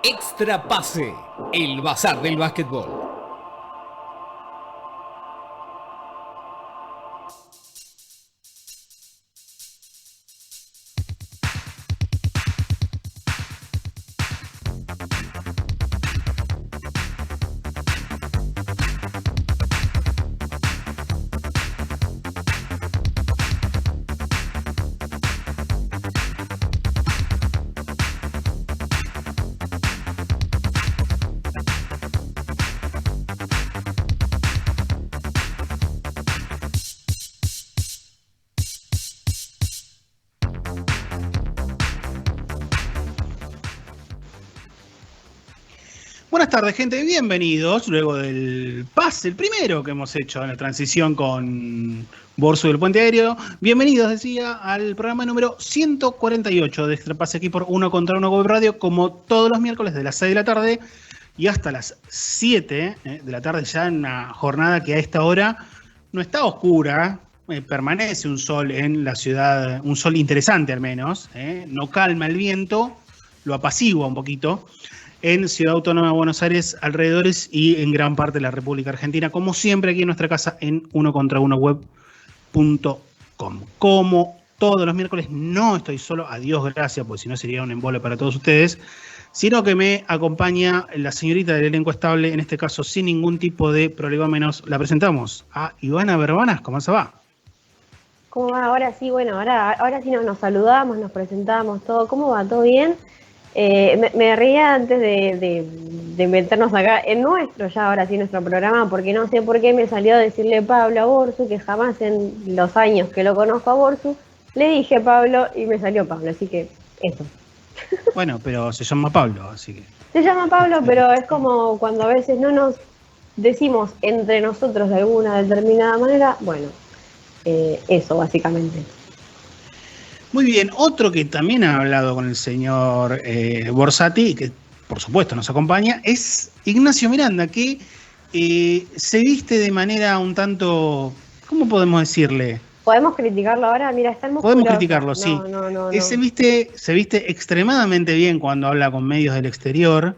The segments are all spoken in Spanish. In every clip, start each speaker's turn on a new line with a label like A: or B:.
A: Extra Pase, el bazar del básquetbol.
B: Buenas tardes, gente. Bienvenidos. Luego del pase, el primero que hemos hecho en la transición con Borsu del Puente Aéreo. Bienvenidos, decía, al programa número 148 de Extra Pase aquí por Uno contra Uno Web Radio, como todos los miércoles de las 6 de la tarde y hasta las 7 de la tarde, ya en una jornada que a esta hora no está oscura. Permanece un sol en la ciudad, un sol interesante al menos. No calma el viento, lo apacigua un poquito. En Ciudad Autónoma de Buenos Aires, alrededores y en gran parte de la República Argentina, como siempre aquí en nuestra casa en unocontraunoweb.com. Como todos los miércoles, no estoy solo, a Dios gracias, porque si no sería un embole para todos ustedes, sino que me acompaña la señorita del elenco estable, en este caso sin ningún tipo de problema menos. La presentamos a Ivana Verbanas. ¿Cómo se va?
C: ¿Cómo va? Ahora sí, bueno, ahora sí nos saludamos, nos presentamos, todo. ¿Cómo va? ¿Todo bien? Me reía antes de meternos acá en nuestro, ya ahora sí, nuestro programa, porque no sé por qué me salió a decirle Pablo a Borsu, que jamás en los años que lo conozco a Borsu, le dije Pablo y me salió Pablo, así que eso.
B: Bueno, pero se llama Pablo, así que...
C: Se llama Pablo, pero es como cuando a veces no nos decimos entre nosotros de alguna determinada manera, bueno, eso básicamente.
B: Muy bien, otro que también ha hablado con el señor Borsati, que por supuesto nos acompaña, es Ignacio Miranda, que se viste de manera un tanto, ¿cómo podemos decirle?
C: ¿Podemos criticarlo ahora? Mira, está musculoso.
B: Podemos criticarlo, sí.
C: No.
B: Se viste extremadamente bien cuando habla con medios del exterior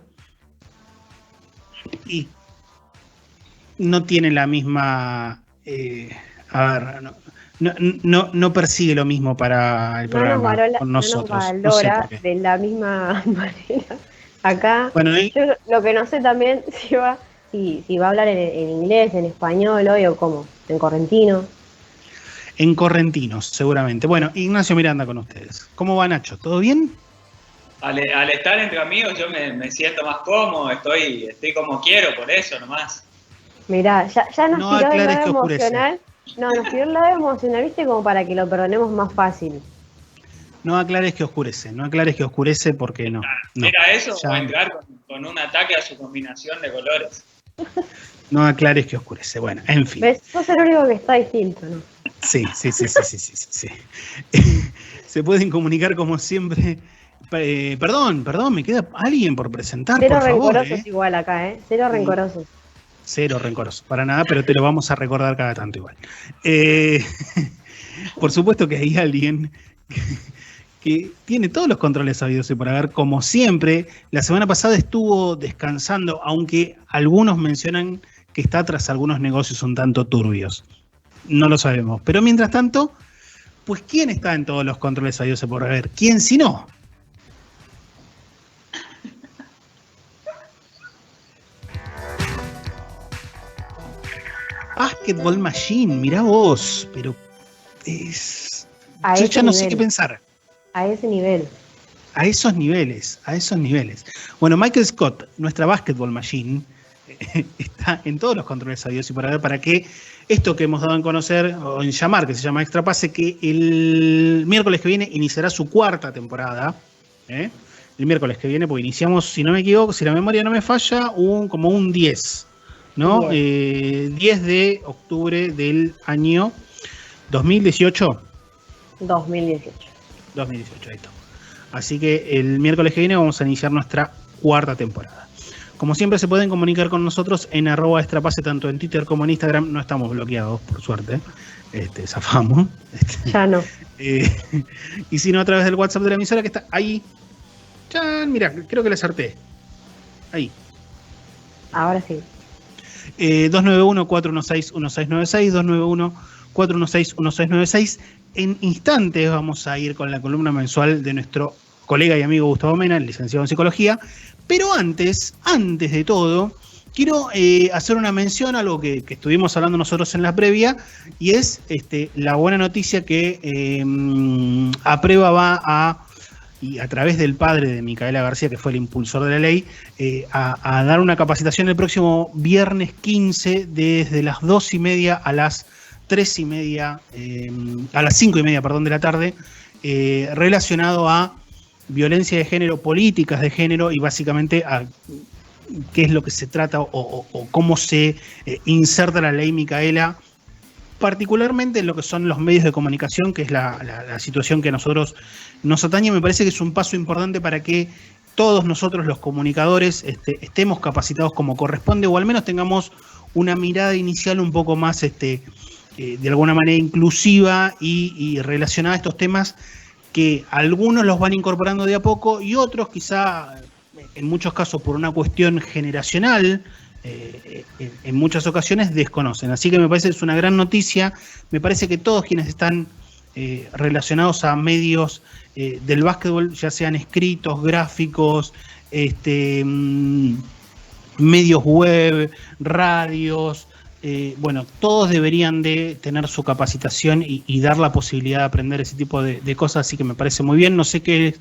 B: y no tiene la misma... No persigue lo mismo para el programa con nosotros.
C: No nos valora de la misma manera. Acá, bueno, yo lo que no sé también si va a hablar en inglés, en español hoy o cómo, en correntino.
B: En correntinos, seguramente. Bueno, Ignacio Miranda con ustedes. ¿Cómo va, Nacho? ¿Todo bien?
D: Al estar entre amigos yo me siento más cómodo, estoy como quiero, por eso nomás.
C: Mirá, ya nos tiró el lado emocional. No, nos tiró el lado emocional, ¿viste? Como para que lo perdonemos más fácil.
B: No aclares que oscurece porque no.
D: Mira, eso ya... va a entrar con un ataque a su combinación de colores.
B: No aclares que oscurece. Bueno, en fin.
C: ¿Ves? Sos el único que está distinto, ¿no?
B: Sí. Se pueden comunicar como siempre. Perdón, me queda alguien por presentar,
C: Cero
B: por favor.
C: Cero rencorosos igual acá, ¿eh? Cero rencorosos.
B: Cero rencorosos, para nada, pero te lo vamos a recordar cada tanto igual. Por supuesto que hay alguien que tiene todos los controles sabidos y por haber, como siempre. La semana pasada estuvo descansando, aunque algunos mencionan que está tras algunos negocios un tanto turbios. No lo sabemos. Pero mientras tanto, pues ¿quién está en todos los controles sabidos y por haber? ¿Quién si no? Basketball Machine, mirá vos, pero es... Yo ya no sé qué pensar.
C: A ese nivel.
B: A esos niveles. Bueno, Michael Scott, nuestra Basketball Machine, está en todos los controles sabidos y por haber, para que esto que hemos dado en conocer, o en llamar, que se llama Extra Pase, que el miércoles que viene iniciará su cuarta temporada. El miércoles que viene, porque iniciamos, si no me equivoco, si la memoria no me falla, como un 10. ¿No? 10 de octubre del año 2018.
C: 2018,
B: ahí está. Así que el miércoles que viene vamos a iniciar nuestra cuarta temporada. Como siempre se pueden comunicar con nosotros en @extrapase, tanto en Twitter como en Instagram. No estamos bloqueados, por suerte. Zafamos.
C: Ya no.
B: Y si no, a través del WhatsApp de la emisora que está ahí. ¡Chan! Mira, creo que le acerté. Ahí.
C: Ahora sí.
B: 291-416-1696, 291-416-1696. En instantes vamos a ir con la columna mensual de nuestro colega y amigo Gustavo Mena, el licenciado en Psicología. Pero antes de todo, quiero hacer una mención a algo que estuvimos hablando nosotros en la previa, y es la buena noticia que Aprueba va y a través del padre de Micaela García, que fue el impulsor de la ley, a dar una capacitación el próximo viernes 15 desde las 2:30 a las 3:30, a las 5:30, perdón, de la tarde, relacionado a violencia de género, políticas de género y básicamente a qué es lo que se trata o cómo se inserta la ley Micaela, particularmente en lo que son los medios de comunicación, que es la situación que a nosotros nos atañe. Me parece que es un paso importante para que todos nosotros los comunicadores estemos capacitados como corresponde, o al menos tengamos una mirada inicial un poco más de alguna manera inclusiva y relacionada a estos temas, que algunos los van incorporando de a poco y otros quizá en muchos casos por una cuestión generacional, en muchas ocasiones desconocen. Así que me parece que es una gran noticia. Me parece que todos quienes están relacionados a medios del básquetbol, ya sean escritos, gráficos, medios web, radios, bueno, todos deberían de tener su capacitación y dar la posibilidad de aprender ese tipo de cosas, así que me parece muy bien. No sé qué,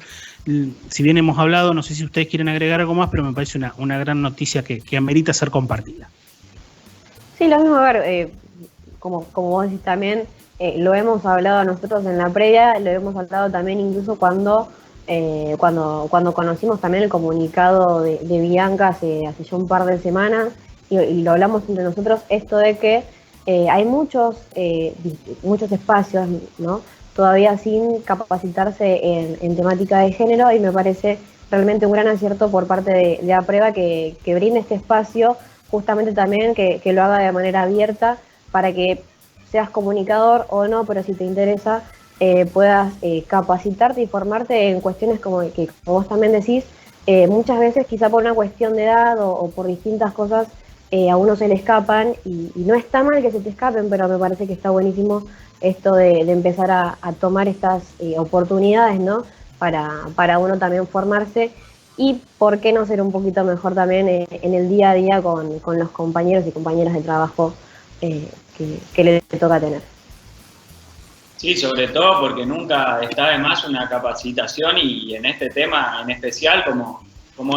B: si bien hemos hablado, no sé si ustedes quieren agregar algo más, pero me parece una gran noticia que amerita ser compartida.
C: Sí, lo mismo, a ver, como vos decís también, lo hemos hablado nosotros en la previa, lo hemos hablado también incluso cuando conocimos también el comunicado de Bianca hace ya un par de semanas, y lo hablamos entre nosotros, esto de que hay muchos espacios, ¿no?, todavía sin capacitarse en temática de género, y me parece realmente un gran acierto por parte de Aprueba que brinde este espacio, justamente también que lo haga de manera abierta para que seas comunicador o no, pero si te interesa puedas capacitarte y formarte en cuestiones como vos también decís, muchas veces quizá por una cuestión de edad o por distintas cosas a uno se le escapan, y no está mal que se te escapen, pero me parece que está buenísimo esto de empezar a tomar estas oportunidades, ¿no?, para uno también formarse, y por qué no ser un poquito mejor también en el día a día con los compañeros y compañeras de trabajo que le toca tener.
D: Sí, sobre todo porque nunca está de más una capacitación, y en este tema en especial, como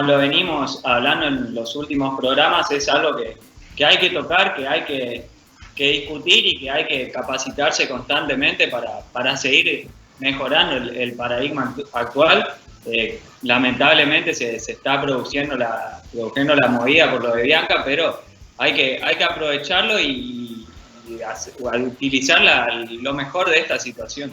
D: lo venimos hablando en los últimos programas, es algo que hay que tocar, que hay que discutir y que hay que capacitarse constantemente para seguir mejorando el paradigma actual. Lamentablemente se está produciendo la movida por lo de Bianca, pero hay que aprovecharlo y utilizar lo mejor de esta situación.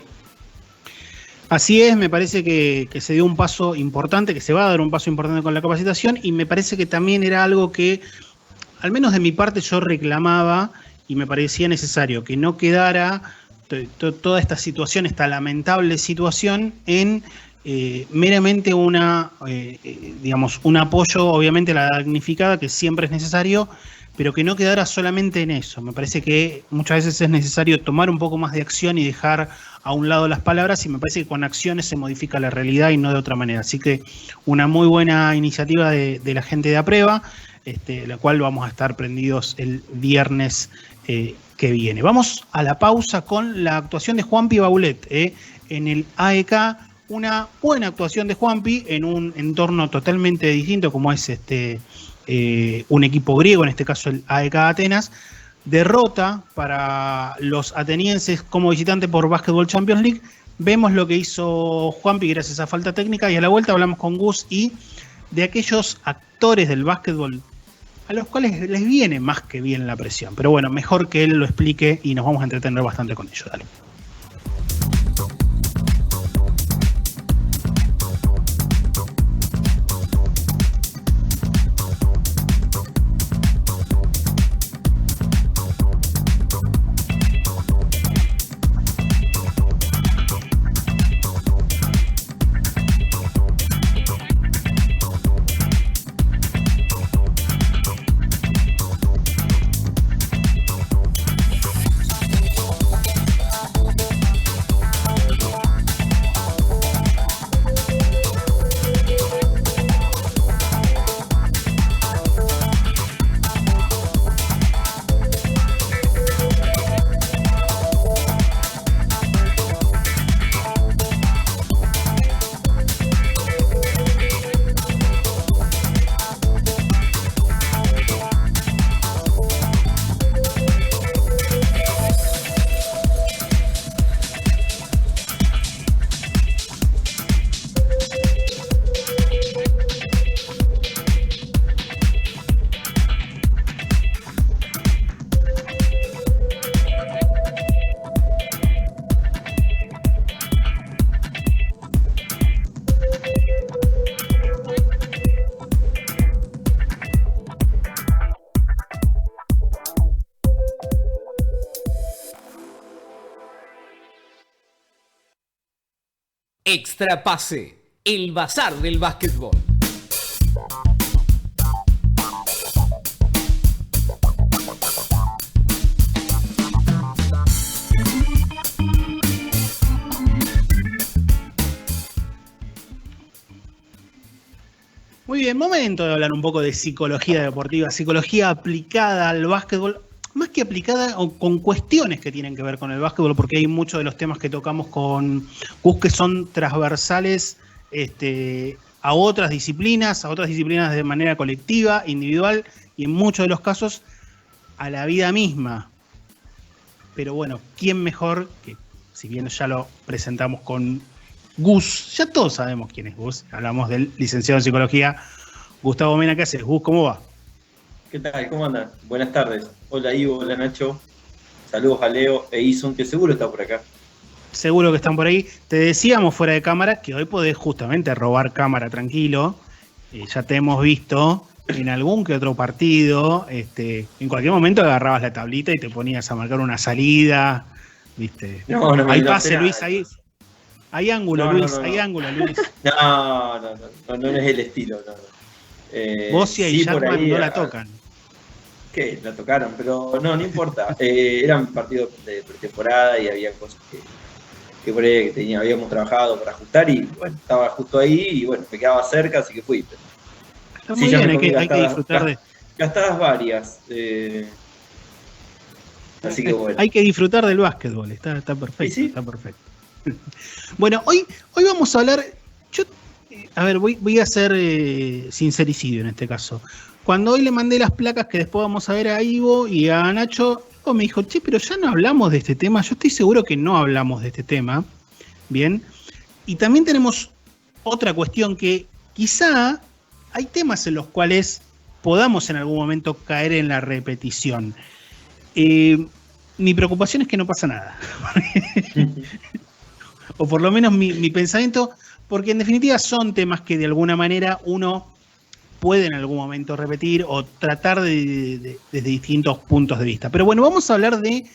B: Así es, me parece que se dio un paso importante, que se va a dar un paso importante con la capacitación, y me parece que también era algo que, al menos de mi parte, yo reclamaba y me parecía necesario, que no quedara toda esta situación, esta lamentable situación, en meramente un apoyo, obviamente, a la damnificada, que siempre es necesario, pero que no quedara solamente en eso. Me parece que muchas veces es necesario tomar un poco más de acción y dejar a un lado las palabras, y me parece que con acciones se modifica la realidad y no de otra manera. Así que una muy buena iniciativa de la gente de Aprueba, la cual vamos a estar prendidos el viernes que viene. Vamos a la pausa con la actuación de Juanpi Baulet en el AEK. Una buena actuación de Juanpi en un entorno totalmente distinto como es un equipo griego, en este caso el AEK Atenas. Derrota para los atenienses como visitante por Basketball Champions League. Vemos lo que hizo Juanpi gracias a falta técnica, y a la vuelta hablamos con Gus y de aquellos actores del básquetbol a los cuales les viene más que bien la presión. Pero bueno, mejor que él lo explique y nos vamos a entretener bastante con ello. Dale.
A: Extra Pase, el bazar del básquetbol.
B: Muy bien, momento de hablar un poco de psicología deportiva, psicología aplicada al básquetbol, más que aplicada o con cuestiones que tienen que ver con el básquetbol, porque hay muchos de los temas que tocamos con Gus que son transversales a otras disciplinas de manera colectiva, individual y en muchos de los casos a la vida misma. Pero bueno, ¿quién mejor que, si bien ya lo presentamos con Gus, ya todos sabemos quién es Gus, hablamos del licenciado en psicología Gustavo Mena? ¿Qué haces, Gus? ¿Cómo va?
E: ¿Qué tal? ¿Cómo andan? Buenas tardes. Hola Ivo, hola Nacho. Saludos a Leo e Ison, que seguro está por acá.
B: Seguro que están por ahí. Te decíamos fuera de cámara que hoy podés justamente robar cámara tranquilo. Ya te hemos visto en algún que otro partido. En cualquier momento agarrabas la tablita y te ponías a marcar una salida. ¿Viste?
E: No,
B: hay pase, Luis, ahí. Hay ángulo, Luis, hay ángulo, Luis.
E: No es el estilo.
B: Vos y
E: sí,
B: Jackman no la tocan.
E: ¿Qué? La tocaron, pero no importa. Eran partidos de pretemporada y había cosas que por ahí habíamos trabajado para ajustar y bueno, estaba justo ahí y bueno, me quedaba cerca, así que fui.
B: Está muy bien, hay que disfrutar de...
E: Gastadas varias. Así que bueno.
B: Hay que disfrutar del básquetbol, está perfecto,
E: ¿Sí?
B: Está perfecto. Bueno, hoy vamos a hablar, voy a hacer sincericidio en este caso. Cuando hoy le mandé las placas que después vamos a ver a Ivo y a Nacho, Ivo me dijo, che, pero ya no hablamos de este tema. Yo estoy seguro que no hablamos de este tema. Bien. Y también tenemos otra cuestión que quizá hay temas en los cuales podamos en algún momento caer en la repetición. Mi preocupación es que no pasa nada. O por lo menos mi pensamiento, porque en definitiva son temas que de alguna manera uno puede en algún momento repetir o tratar desde distintos puntos de vista. Pero bueno, vamos a hablar de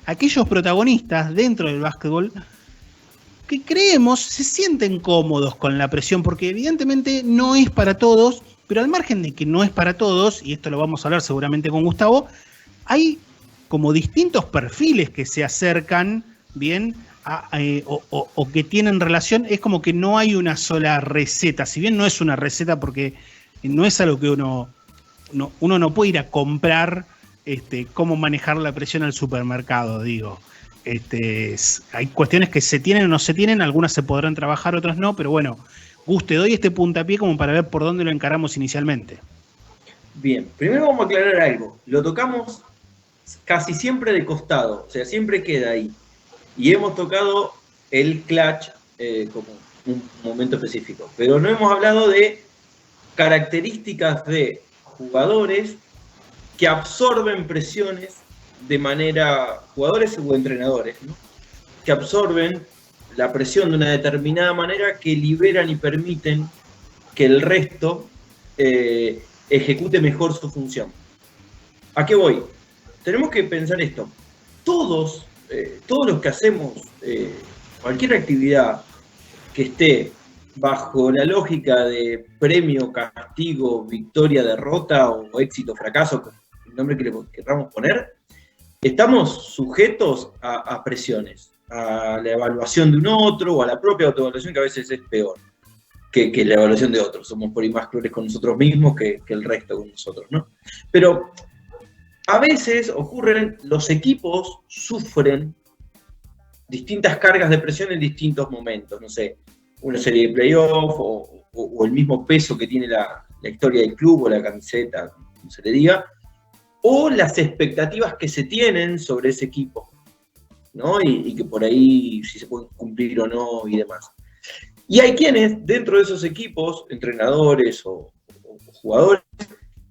B: aquellos protagonistas dentro del básquetbol que creemos se sienten cómodos con la presión, porque evidentemente no es para todos, pero al margen de que no es para todos, y esto lo vamos a hablar seguramente con Gustavo, hay como distintos perfiles que se acercan bien o que tienen relación. Es como que no hay una sola receta, si bien no es una receta porque no es algo que uno no puede ir a comprar cómo manejar la presión al supermercado, digo. Hay cuestiones que se tienen o no se tienen, algunas se podrán trabajar, otras no, pero bueno, Gus, te doy este puntapié como para ver por dónde lo encaramos inicialmente.
E: Bien, primero vamos a aclarar algo. Lo tocamos casi siempre de costado, o sea, siempre queda ahí. Y hemos tocado el clutch como un momento específico, pero no hemos hablado de características de jugadores que absorben presiones de manera, jugadores o entrenadores, ¿no? Que absorben la presión de una determinada manera, que liberan y permiten que el resto ejecute mejor su función. ¿A qué voy? Tenemos que pensar esto. Todos los que hacemos cualquier actividad que esté bajo la lógica de premio, castigo, victoria, derrota o éxito, fracaso, el nombre que le queramos poner, estamos sujetos a presiones, a la evaluación de un otro o a la propia autoevaluación, que a veces es peor que la evaluación de otros. Somos por ahí más crueles con nosotros mismos que el resto con nosotros, ¿no? Pero a veces los equipos sufren distintas cargas de presión en distintos momentos, no sé, una serie de playoff o el mismo peso que tiene la historia del club o la camiseta, como se le diga, o las expectativas que se tienen sobre ese equipo, ¿no? Y que por ahí si se pueden cumplir o no y demás. Y hay quienes dentro de esos equipos, entrenadores o jugadores,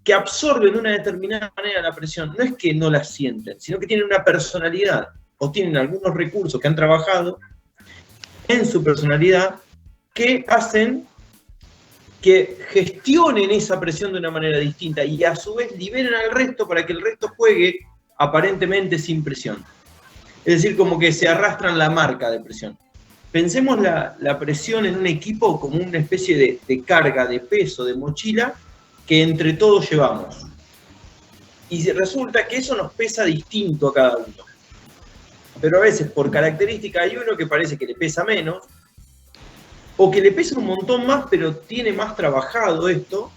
E: que absorben de una determinada manera la presión. No es que no la sienten, sino que tienen una personalidad o tienen algunos recursos que han trabajado en su personalidad que hacen que gestionen esa presión de una manera distinta y a su vez liberen al resto para que el resto juegue aparentemente sin presión. Es decir, como que se arrastran la marca de presión. pensemos la presión en un equipo como una especie de carga, de peso, de mochila que entre todos llevamos. Y resulta que eso nos pesa distinto a cada uno. Pero a veces por característica hay uno que parece que le pesa menos, o que le pesa un montón más, pero tiene más trabajado esto,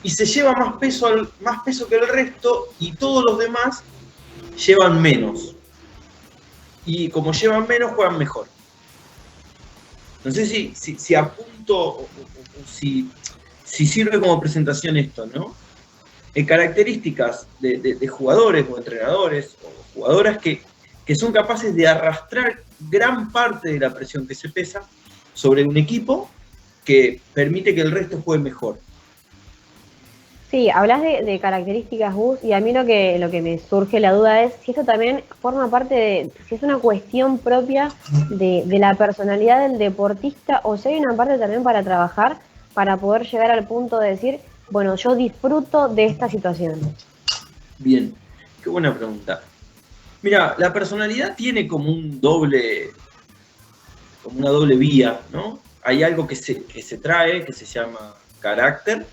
E: y se lleva más peso que el resto, y todos los demás llevan menos. Y como llevan menos, juegan mejor. No sé si apunto o si sirve como presentación esto, ¿no? Características de jugadores o entrenadores o jugadoras que son capaces de arrastrar gran parte de la presión que se pesa sobre un equipo que permite que el resto juegue mejor.
C: Sí, hablas de características, Gus, y a mí lo que me surge la duda es si esto también forma parte si es una cuestión propia de la personalidad del deportista, o si hay una parte también para trabajar, para poder llegar al punto de decir, bueno, yo disfruto de esta situación.
E: Bien, qué buena pregunta. Mira, la personalidad tiene como una doble vía, ¿no? Hay algo que se trae, que se llama carácter,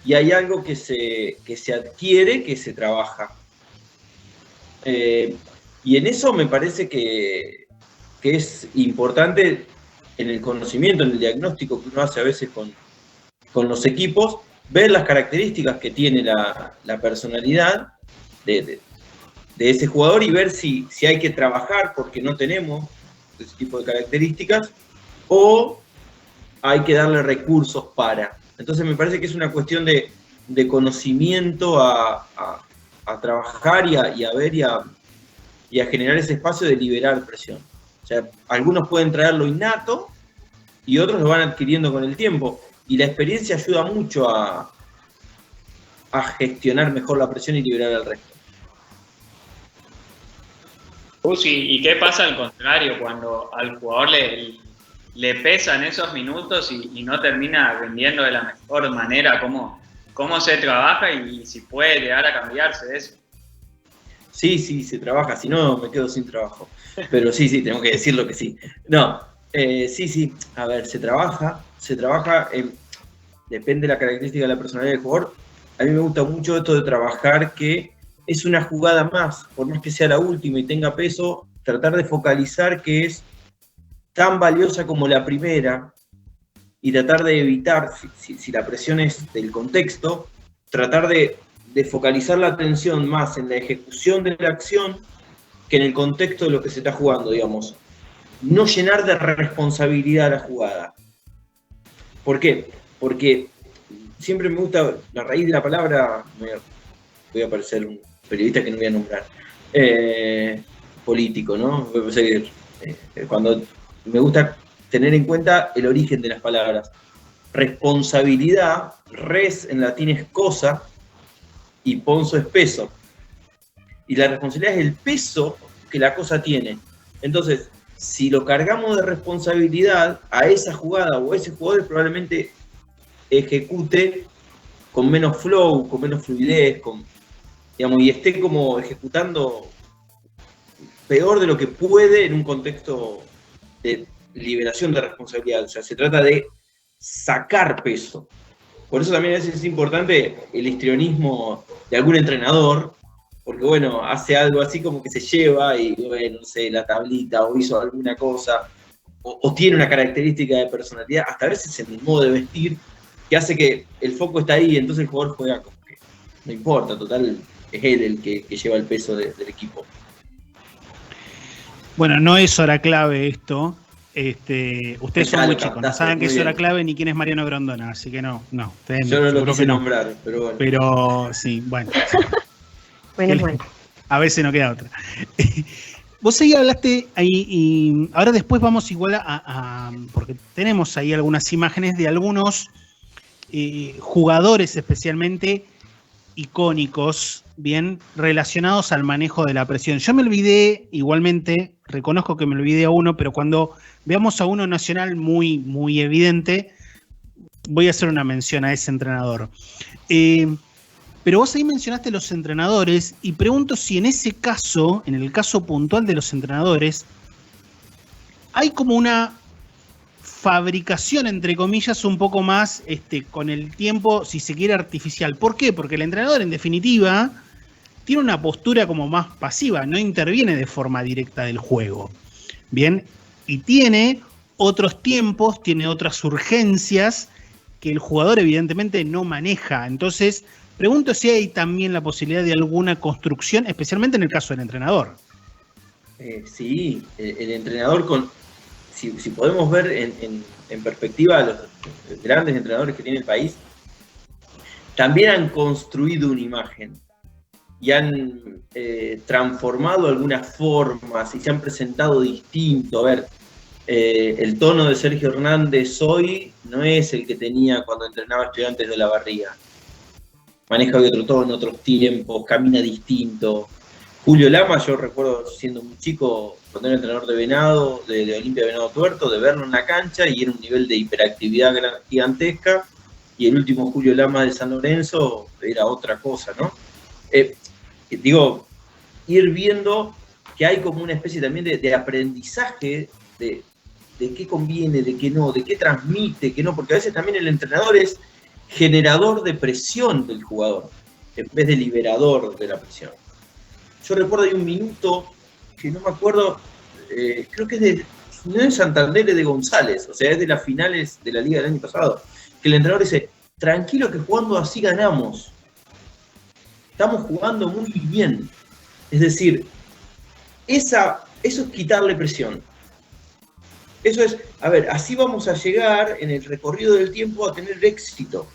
E: y hay algo que se adquiere, que se trabaja. Y en eso me parece que es importante en el conocimiento, en el diagnóstico que uno hace a veces con los equipos, ver las características que tiene la personalidad de ese jugador y ver si hay que trabajar porque no tenemos ese tipo de características o hay que darle recursos para. Entonces me parece que es una cuestión de conocimiento a trabajar y a ver y a generar ese espacio de liberar presión. O sea, algunos pueden traer lo innato y otros lo van adquiriendo con el tiempo. Y la experiencia ayuda mucho a gestionar mejor la presión y liberar al resto.
D: ¿Y qué pasa al contrario cuando al jugador le pesan esos minutos y no termina rindiendo de la mejor manera? ¿Cómo se trabaja y si puede llegar a cambiarse de eso?
E: Sí, se trabaja, si no me quedo sin trabajo. Pero sí, tenemos que decirlo que sí. No, sí, a ver, se trabaja, depende de la característica de la personalidad del jugador. A mí me gusta mucho esto de trabajar que es una jugada más, por más que sea la última y tenga peso, tratar de focalizar que es tan valiosa como la primera y tratar de evitar, si la presión es del contexto, tratar de focalizar la atención más en la ejecución de la acción que en el contexto de lo que se está jugando, digamos. No llenar de responsabilidad la jugada. ¿Por qué? Porque siempre me gusta, la raíz de la palabra, voy a parecer un periodista que no voy a nombrar, político, ¿no? Cuando me gusta tener en cuenta el origen de las palabras. Responsabilidad, res en latín es cosa, y ponzo es peso. Y la responsabilidad es el peso que la cosa tiene. Entonces, si lo cargamos de responsabilidad a esa jugada o a ese jugador, probablemente ejecute con menos flow, con menos fluidez, y esté como ejecutando peor de lo que puede en un contexto de liberación de responsabilidad. O sea, se trata de sacar peso. Por eso también a veces es importante el histrionismo de algún entrenador, porque bueno, hace algo así como que se lleva y bueno, no sé, la tablita o hizo alguna cosa, o tiene una característica de personalidad, hasta a veces en el modo de vestir, que hace que el foco está ahí y entonces el jugador juega como que no importa, total, es él el que lleva el peso del equipo.
B: Bueno, no es hora clave esto. Ustedes son muy chicos, no saben qué es hora clave ni quién es Mariano Grondona, así que no.
E: Yo no lo quise nombrar, pero bueno.
B: Pero sí, bueno.
C: Bueno.
B: A veces no queda otra. Vos ahí hablaste ahí, y ahora después vamos igual porque tenemos ahí algunas imágenes de algunos jugadores especialmente icónicos, bien relacionados al manejo de la presión. Yo me olvidé, igualmente, reconozco que me olvidé a uno, pero cuando veamos a uno nacional muy, muy evidente, voy a hacer una mención a ese entrenador. Pero vos ahí mencionaste los entrenadores y pregunto si en ese caso, en el caso puntual de los entrenadores, hay como una fabricación, entre comillas, un poco más con el tiempo, si se quiere, artificial. ¿Por qué? Porque el entrenador, en definitiva, tiene una postura como más pasiva, no interviene de forma directa del juego. Bien, y tiene otros tiempos, tiene otras urgencias que el jugador evidentemente no maneja. Entonces, pregunto si hay también la posibilidad de alguna construcción, especialmente en el caso del entrenador.
E: Sí, el entrenador si podemos ver en perspectiva a los grandes entrenadores que tiene el país, también han construido una imagen y han transformado algunas formas y se han presentado distinto. A ver, el tono de Sergio Hernández hoy no es el que tenía cuando entrenaba Estudiantes de la Barriga. Maneja hoy otro tono, otros tiempos, camina distinto. Julio Lama, yo recuerdo siendo muy chico, cuando era entrenador de Venado, de Olimpia Venado Tuerto, de verlo en la cancha y era un nivel de hiperactividad gigantesca. Y el último Julio Lama de San Lorenzo era otra cosa, ¿no? Ir viendo que hay como una especie también de aprendizaje de qué conviene, de qué no, de qué transmite, qué no, porque a veces también el entrenador es generador de presión del jugador, en vez de liberador de la presión. Yo recuerdo hay un minuto, que no me acuerdo, creo que es no es Santander, es de González, o sea, es de las finales de la Liga del año pasado, que el entrenador dice, tranquilo que jugando así ganamos. Estamos jugando muy bien. Es decir, eso es quitarle presión. Eso es, a ver, así vamos a llegar en el recorrido del tiempo a tener éxito.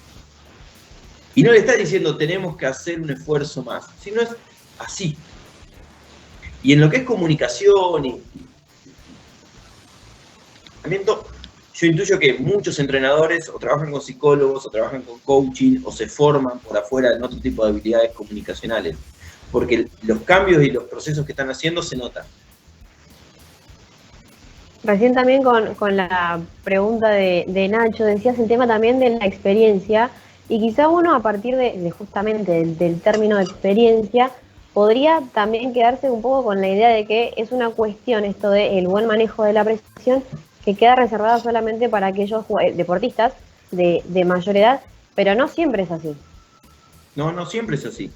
E: Y no le está diciendo tenemos que hacer un esfuerzo más, sino es así. Y en lo que es comunicación y yo intuyo que muchos entrenadores o trabajan con psicólogos, o trabajan con coaching, o se forman por afuera en otro tipo de habilidades comunicacionales. Porque los cambios y los procesos que están haciendo se notan.
C: Recién también con la pregunta de Nacho, decías el tema también de la experiencia, y quizá uno a partir de justamente del término de experiencia, podría también quedarse un poco con la idea de que es una cuestión esto del buen manejo de la presión, que queda reservada solamente para aquellos deportistas de mayor edad, pero no siempre es así.
E: No siempre es así.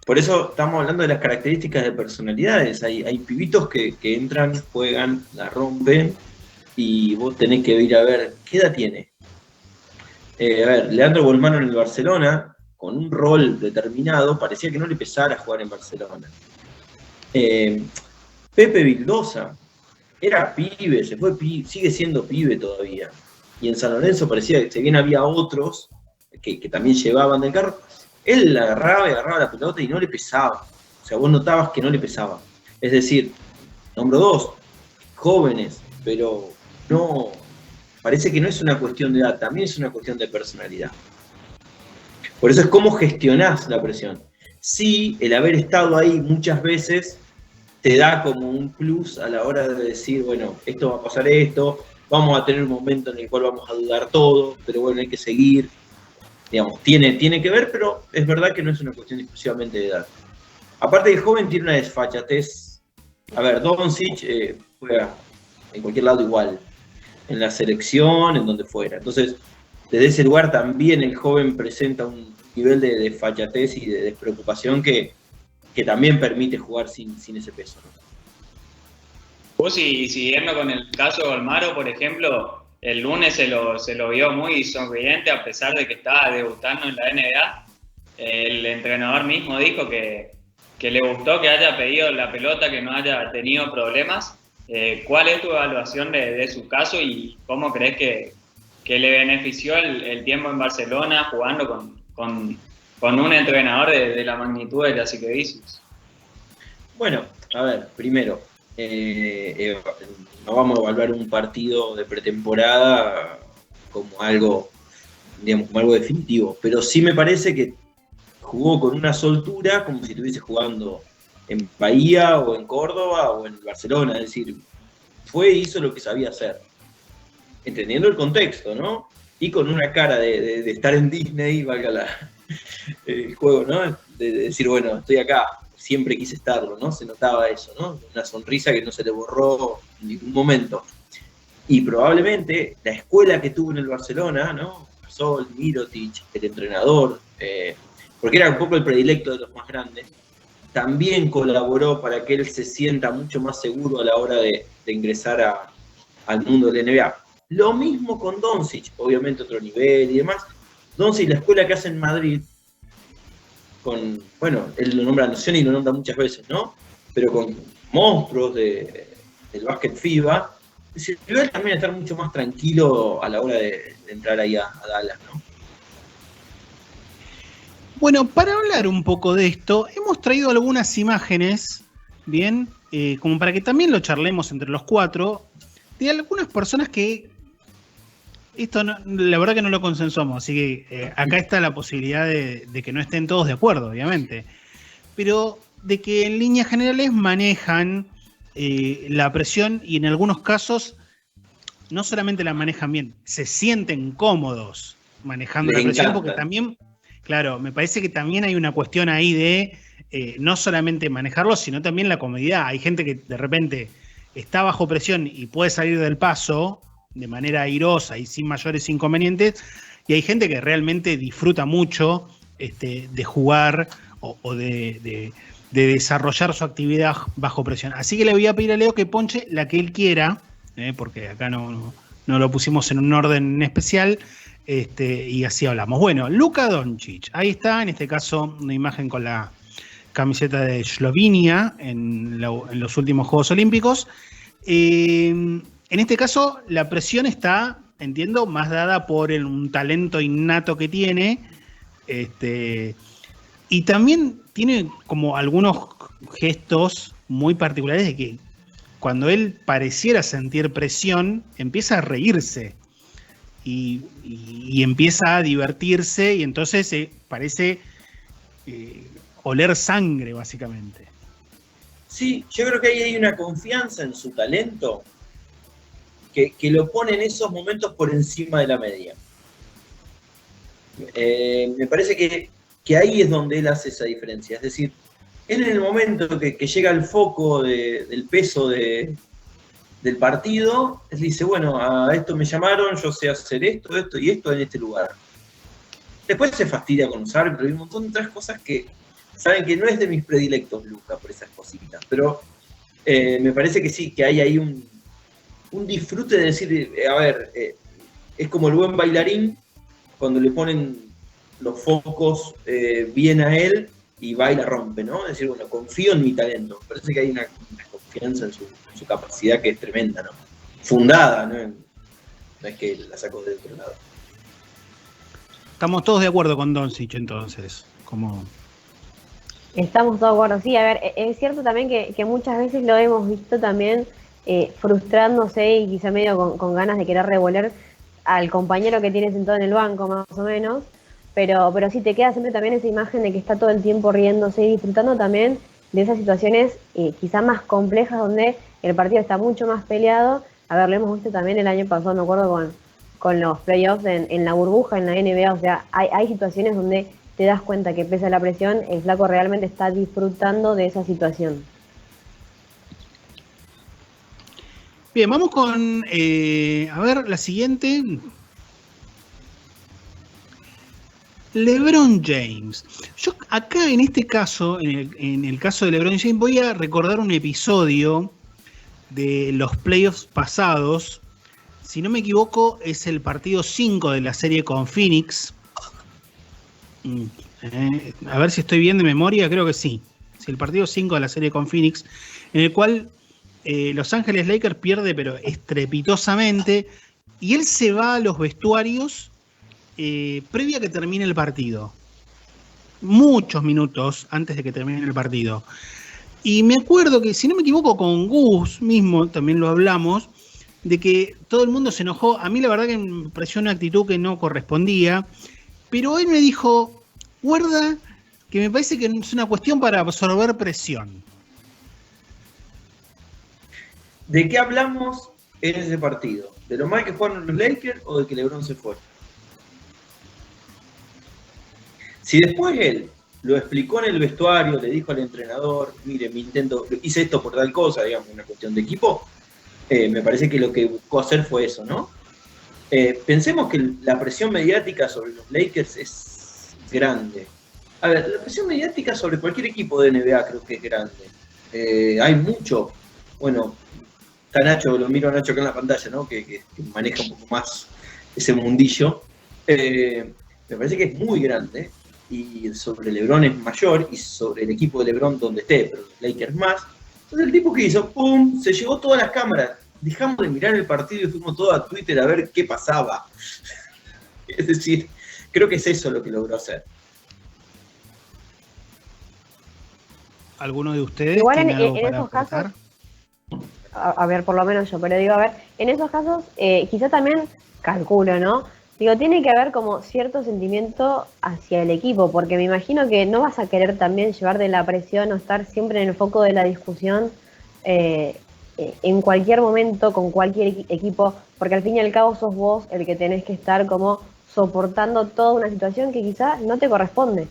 E: Por eso estamos hablando de las características de personalidades. Hay pibitos que entran, juegan, la rompen, y vos tenés que ir a ver qué edad tiene. A ver, Leandro Bolmano en el Barcelona, con un rol determinado, parecía que no le pesara jugar en Barcelona. Pepe Vildosa era pibe, sigue siendo pibe todavía. Y en San Lorenzo parecía que si bien había otros que también llevaban del carro, él agarraba la pelota y no le pesaba. O sea, vos notabas que no le pesaba. Es decir, nombro dos, jóvenes, pero no, parece que no es una cuestión de edad, también es una cuestión de personalidad. Por eso es cómo gestionás la presión. Sí, el haber estado ahí muchas veces te da como un plus a la hora de decir, bueno, esto va a pasar esto, vamos a tener un momento en el cual vamos a dudar todo, pero bueno, hay que seguir. Digamos, tiene que ver, pero es verdad que no es una cuestión exclusivamente de edad. Aparte, el joven tiene una desfachatez. A ver, Doncic juega en cualquier lado igual, en la selección, en donde fuera. Entonces, desde ese lugar también el joven presenta un nivel de desfachatez y de despreocupación que también permite jugar sin ese peso, ¿no?
D: Vos, y siguiendo con el caso de Olmaro, por ejemplo, el lunes se lo vio muy sonriente a pesar de que estaba debutando en la NBA. El entrenador mismo dijo que le gustó que haya pedido la pelota, que no haya tenido problemas. ¿Cuál es tu evaluación de su caso y cómo crees que le benefició el tiempo en Barcelona jugando con un entrenador de la magnitud de Jasikevičius?
E: Bueno, a ver, primero, no vamos a evaluar un partido de pretemporada como algo, digamos, como algo definitivo, pero sí me parece que jugó con una soltura como si estuviese jugando en Bahía o en Córdoba o en Barcelona, es decir, hizo lo que sabía hacer, entendiendo el contexto, ¿no? Y con una cara de estar en Disney, valga el juego, ¿no? De decir, bueno, estoy acá, siempre quise estarlo, ¿no? Se notaba eso, ¿no? Una sonrisa que no se le borró en ningún momento. Y probablemente la escuela que tuvo en el Barcelona, ¿no? Gasol, Mirotic, el entrenador, porque era un poco el predilecto de los más grandes, también colaboró para que él se sienta mucho más seguro a la hora de ingresar al mundo del NBA. Lo mismo con Doncic, obviamente otro nivel y demás. Doncic, la escuela que hace en Madrid, con, bueno, él lo nombra noción y lo nombra muchas veces, ¿no? Pero con monstruos del básquet FIBA, sirvió él también a estar mucho más tranquilo a la hora de entrar ahí a Dallas, ¿no?
B: Bueno, para hablar un poco de esto, hemos traído algunas imágenes, bien, como para que también lo charlemos entre los cuatro, de algunas personas que esto no, la verdad que no lo consensuamos, así que acá está la posibilidad de que no estén todos de acuerdo, obviamente, pero de que en líneas generales manejan la presión y en algunos casos no solamente la manejan bien, se sienten cómodos manejando la presión, porque también, claro, me parece que también hay una cuestión ahí de no solamente manejarlo, sino también la comodidad. Hay gente que de repente está bajo presión y puede salir del paso de manera airosa y sin mayores inconvenientes, y hay gente que realmente disfruta mucho de jugar o de desarrollar su actividad bajo presión. Así que le voy a pedir a Leo que ponche la que él quiera, porque acá no lo pusimos en un orden especial, y así hablamos. Bueno, Luka Doncic, ahí está, en este caso una imagen con la camiseta de Eslovenia en los últimos Juegos Olímpicos. En este caso, la presión está, entiendo, más dada por un talento innato que tiene, y también tiene como algunos gestos muy particulares de que cuando él pareciera sentir presión, empieza a reírse y empieza a divertirse, y entonces parece oler sangre, básicamente.
E: Sí, yo creo que ahí hay una confianza en su talento que lo pone en esos momentos por encima de la media. Me parece que ahí es donde él hace esa diferencia. Es decir, él en el momento que llega al foco del peso del partido, él dice, bueno, a esto me llamaron, yo sé hacer esto, esto y esto en este lugar. Después se fastidia con los árbitros y un montón de otras cosas que saben que no es de mis predilectos, Luka, por esas cositas. Pero me parece que sí, que hay ahí un disfrute de decir, a ver, es como el buen bailarín cuando le ponen los focos bien a él y va y la rompe, ¿no? Es decir, bueno, confío en mi talento. Parece que hay una confianza en su capacidad que es tremenda, ¿no? Fundada, ¿no? No es que la sacó de otro lado.
B: Estamos todos de acuerdo con Doncic, entonces, como...
C: Estamos todos de acuerdo, sí, a ver, es cierto también que muchas veces lo hemos visto también frustrándose y quizá medio con ganas de querer revolver al compañero que tiene sentado en el banco, más o menos, pero sí te queda siempre también esa imagen de que está todo el tiempo riéndose y disfrutando también de esas situaciones quizá más complejas donde el partido está mucho más peleado. A ver, lo hemos visto también el año pasado, me acuerdo con los playoffs en la burbuja, en la NBA, o sea, hay situaciones donde te das cuenta que pese a la presión, el flaco realmente está disfrutando de esa situación.
B: Bien, vamos con, a ver, la siguiente. LeBron James. Yo acá en este caso, en el caso de LeBron James, voy a recordar un episodio de los playoffs pasados. Si no me equivoco, es el partido 5 de la serie con Phoenix. A ver si estoy bien de memoria, creo que sí. Es el partido 5 de la serie con Phoenix, en el cual Los Ángeles Lakers pierde, pero estrepitosamente, y él se va a los vestuarios previo a que termine el partido. Muchos minutos antes de que termine el partido. Y me acuerdo que, si no me equivoco, con Gus mismo también lo hablamos, de que todo el mundo se enojó. A mí la verdad que me pareció una actitud que no correspondía, pero él me dijo, guarda, que me parece que es una cuestión para absorber presión.
E: ¿De qué hablamos en ese partido? ¿De lo mal que jugaron los Lakers o de que LeBron se fue? Si después él lo explicó en el vestuario, le dijo al entrenador, mire, hice esto por tal cosa, digamos, una cuestión de equipo, Me parece que lo que buscó hacer fue eso, ¿no? Pensemos que la presión mediática sobre los Lakers es grande. A ver, la presión mediática sobre cualquier equipo de NBA creo que es grande. Hay mucho, bueno, está Nacho, lo miro a Nacho acá en la pantalla, ¿no? Que maneja un poco más ese mundillo. Me parece que es muy grande, y sobre LeBron es mayor, y sobre el equipo de LeBron donde esté, pero los Lakers más. Entonces el tipo que hizo, ¡pum!, se llevó todas las cámaras. Dejamos de mirar el partido y fuimos todos a Twitter a ver qué pasaba. Es decir, creo que es eso lo que logró hacer.
B: ¿Alguno de ustedes
C: Igual
B: tiene
C: en
B: algo para
C: esos casos,
B: aportar?
C: a ver, por lo menos yo, pero digo, a ver, en esos casos, quizá también calculo, ¿no? Digo, tiene que haber como cierto sentimiento hacia el equipo, porque me imagino que no vas a querer también llevar de la presión o estar siempre en el foco de la discusión en cualquier momento con cualquier equipo, porque al fin y al cabo sos vos el que tenés que estar como soportando toda una situación que quizá no te corresponde.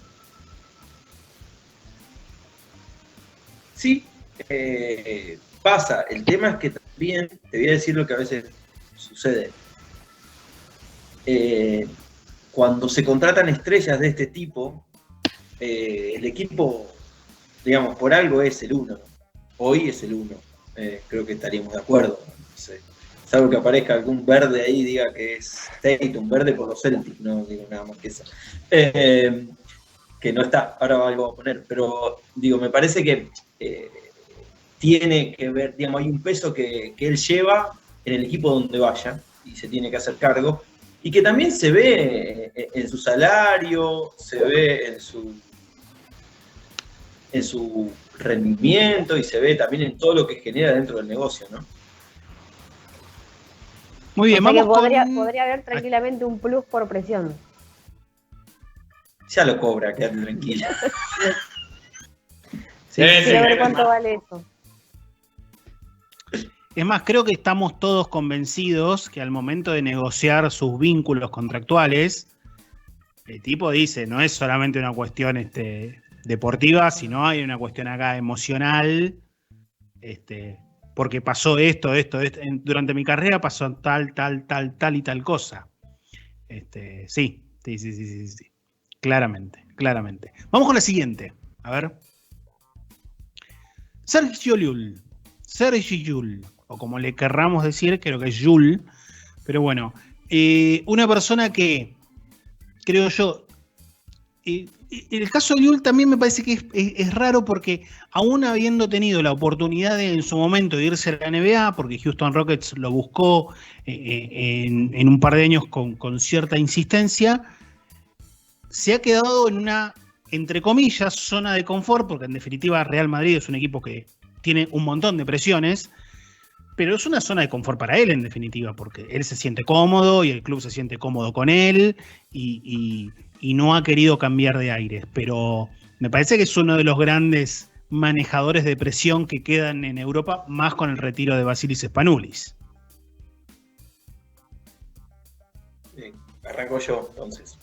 E: Sí, pasa. El tema es que también, te voy a decir lo que a veces sucede. Cuando se contratan estrellas de este tipo, el equipo, digamos, por algo es el uno. Hoy es el uno. Creo que estaríamos de acuerdo. No sé. Salvo que aparezca algún verde ahí y diga que es Tatum, verde por los Celtics, no digo nada más que eso. Que no está, ahora algo a poner, pero digo, me parece que tiene que ver, digamos, hay un peso que él lleva en el equipo donde vaya y se tiene que hacer cargo, y que también se ve en su salario, se ve en su rendimiento, y se ve también en todo lo que genera dentro del negocio, ¿no?
B: Muy bien,
C: O sea que
B: vamos
C: podría haber tranquilamente un plus por presión.
E: Ya lo cobra, quédate tranquila.
B: Sí,
C: Quiero ver cuánto vale eso.
B: Es más, creo que estamos todos convencidos que al momento de negociar sus vínculos contractuales, el tipo dice, no es solamente una cuestión deportiva, sino hay una cuestión acá emocional, porque pasó esto, durante mi carrera pasó tal y tal cosa. Sí. Claramente. Vamos con la siguiente. A ver. Sergio Llull, o como le querramos decir, creo que es Llull, pero bueno, una persona que, creo yo, el caso de Llull también me parece que es raro, porque aún habiendo tenido la oportunidad en su momento de irse a la NBA, porque Houston Rockets lo buscó en un par de años con cierta insistencia, se ha quedado en una, entre comillas, zona de confort, porque en definitiva Real Madrid es un equipo que tiene un montón de presiones, pero es una zona de confort para él, en definitiva, porque él se siente cómodo y el club se siente cómodo con él, y no ha querido cambiar de aires. Pero me parece que es uno de los grandes manejadores de presión que quedan en Europa, más con el retiro de Vasilis Spanoulis.
E: Arranco yo, entonces.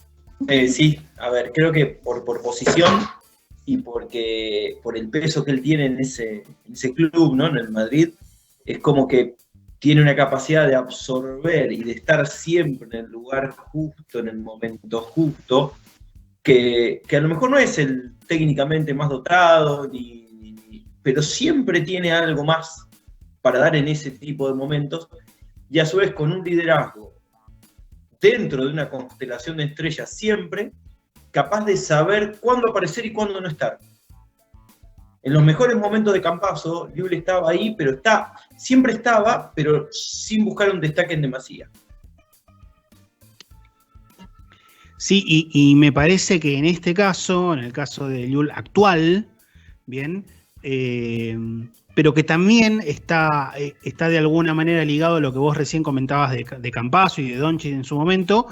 E: Sí, a ver, creo que por posición y porque por el peso que él tiene en ese club, ¿no? En el Madrid, es como que tiene una capacidad de absorber y de estar siempre en el lugar justo, en el momento justo, que a lo mejor no es el técnicamente más dotado, pero siempre tiene algo más para dar en ese tipo de momentos, y a su vez con un liderazgo dentro de una constelación de estrellas, siempre capaz de saber cuándo aparecer y cuándo no estar. En los mejores momentos de Campazzo, Llull estaba ahí, pero siempre estaba, pero sin buscar un destaque en demasía.
B: Sí, y me parece que en este caso, en el caso de Llull actual, bien, pero que también está de alguna manera ligado a lo que vos recién comentabas de Campazzo y de Doncic en su momento.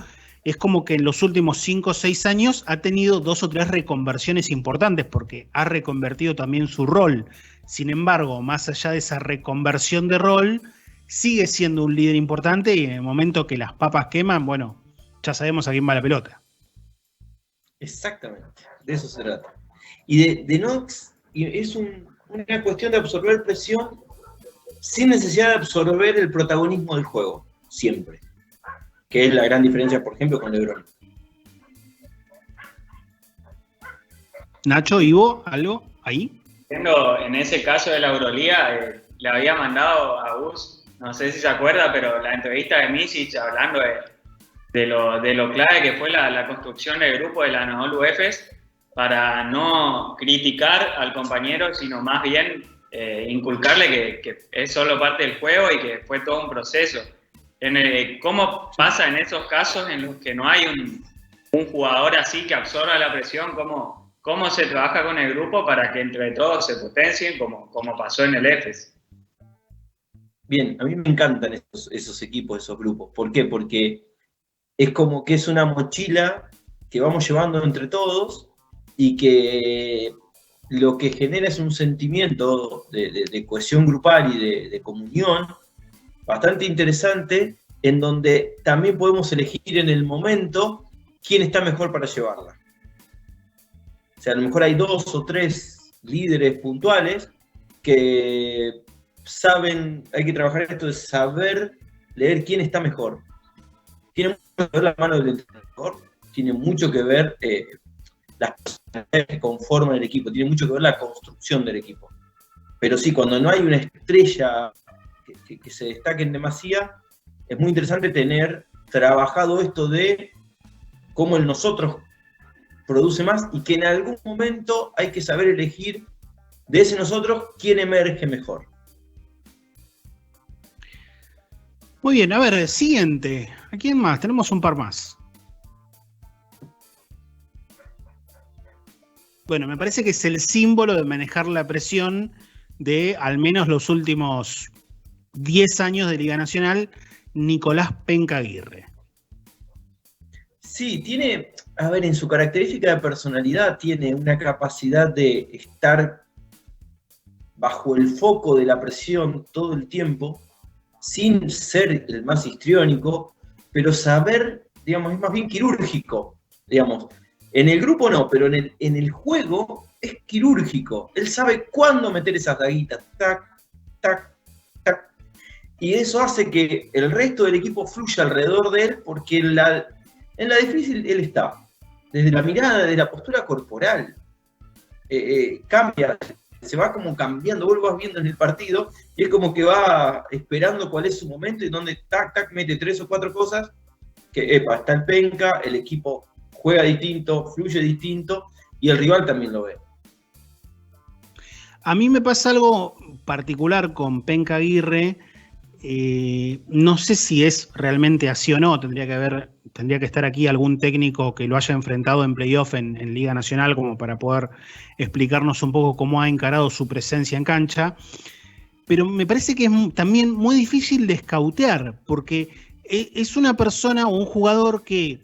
B: Es como que en los últimos 5 o 6 años ha tenido 2 o 3 reconversiones importantes, porque ha reconvertido también su rol. Sin embargo, más allá de esa reconversión de rol, sigue siendo un líder importante, y en el momento que las papas queman, bueno, ya sabemos a quién va la pelota.
E: Exactamente, de eso se trata. Y de Knox, es una cuestión de absorber presión sin necesidad de absorber el protagonismo del juego, siempre. Que es la gran diferencia, por ejemplo, con LeBron.
B: Nacho, Ivo, ¿algo ahí?
D: En ese caso de la Euroliga, le había mandado a Gus, no sé si se acuerda, pero la entrevista de Misic hablando de lo clave que fue la construcción del grupo de la Anadolu Efes para no criticar al compañero, sino más bien inculcarle que es solo parte del juego y que fue todo un proceso. ¿Cómo pasa en esos casos en los que no hay un jugador así que absorba la presión? ¿Cómo se trabaja con el grupo para que entre todos se potencien como pasó en el EFES?
E: Bien, a mí me encantan esos equipos, esos grupos. ¿Por qué? Porque es como que es una mochila que vamos llevando entre todos y que lo que genera es un sentimiento de cohesión grupal y de comunión bastante interesante, en donde también podemos elegir en el momento quién está mejor para llevarla. O sea, a lo mejor hay 2 o 3 líderes puntuales que saben, hay que trabajar esto de saber leer quién está mejor. Tiene mucho que ver la mano del entrenador, tiene mucho que ver las personalidades que conforman el equipo, tiene mucho que ver la construcción del equipo. Pero sí, cuando no hay una estrella que se destaque en demasía, es muy interesante tener trabajado esto de cómo el nosotros produce más y que en algún momento hay que saber elegir de ese nosotros quién emerge mejor.
B: Muy bien, a ver, siguiente. ¿A quién más? Tenemos un par más. Bueno, me parece que es el símbolo de manejar la presión de al menos los últimos 10 años de Liga Nacional, Nicolás Penca Aguirre.
E: Sí, tiene, a ver, en su característica de personalidad tiene una capacidad de estar bajo el foco de la presión todo el tiempo, sin ser el más histriónico, pero saber, digamos, es más bien quirúrgico, digamos. En el grupo no, pero en el juego es quirúrgico. Él sabe cuándo meter esas daguitas, tac, tac, tac. Y eso hace que el resto del equipo fluya alrededor de él, porque en la difícil él está. Desde la mirada, desde la postura corporal, cambia, se va como cambiando, vos lo vas viendo en el partido, y es como que va esperando cuál es su momento, y donde tac, tac, mete 3 o 4 cosas, que está el Penca, el equipo juega distinto, fluye distinto, y el rival también lo ve.
B: A mí me pasa algo particular con Penca Aguirre, no sé si es realmente así o no, tendría que estar aquí algún técnico que lo haya enfrentado en playoff en Liga Nacional como para poder explicarnos un poco cómo ha encarado su presencia en cancha, pero me parece que es también muy difícil de escautear, porque es una persona o un jugador que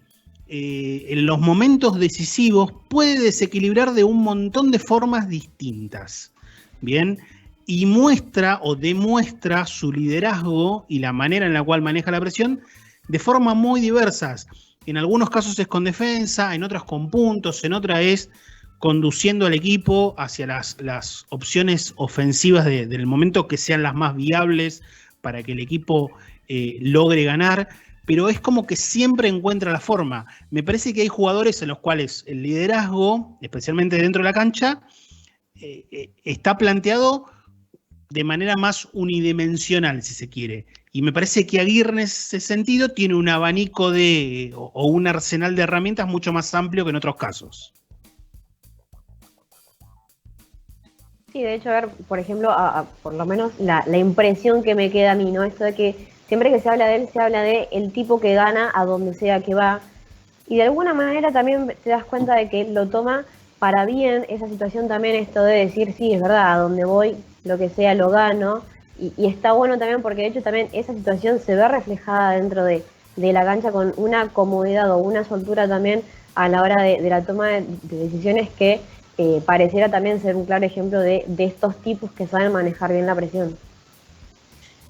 B: en los momentos decisivos puede desequilibrar de un montón de formas distintas, ¿bien? Y muestra o demuestra su liderazgo y la manera en la cual maneja la presión de formas muy diversas. En algunos casos es con defensa, en otras con puntos, en otras es conduciendo al equipo hacia las opciones ofensivas del momento que sean las más viables para que el equipo logre ganar, pero es como que siempre encuentra la forma. Me parece que hay jugadores en los cuales el liderazgo, especialmente dentro de la cancha, está planteado de manera más unidimensional, si se quiere. Y me parece que Aguirre en ese sentido tiene un abanico o un arsenal de herramientas mucho más amplio que en otros casos.
C: Sí, de hecho, a ver, por ejemplo, por lo menos la impresión que me queda a mí, ¿no? Esto de que siempre que se habla de él, se habla de el tipo que gana a donde sea que va. Y de alguna manera también te das cuenta de que él lo toma para bien esa situación también, esto de decir, sí, es verdad, a donde voy, lo que sea, lo gano. Y está bueno también porque de hecho también esa situación se ve reflejada dentro de la cancha con una comodidad o una soltura también a la hora de la toma de decisiones que pareciera también ser un claro ejemplo de estos tipos que saben manejar bien la presión.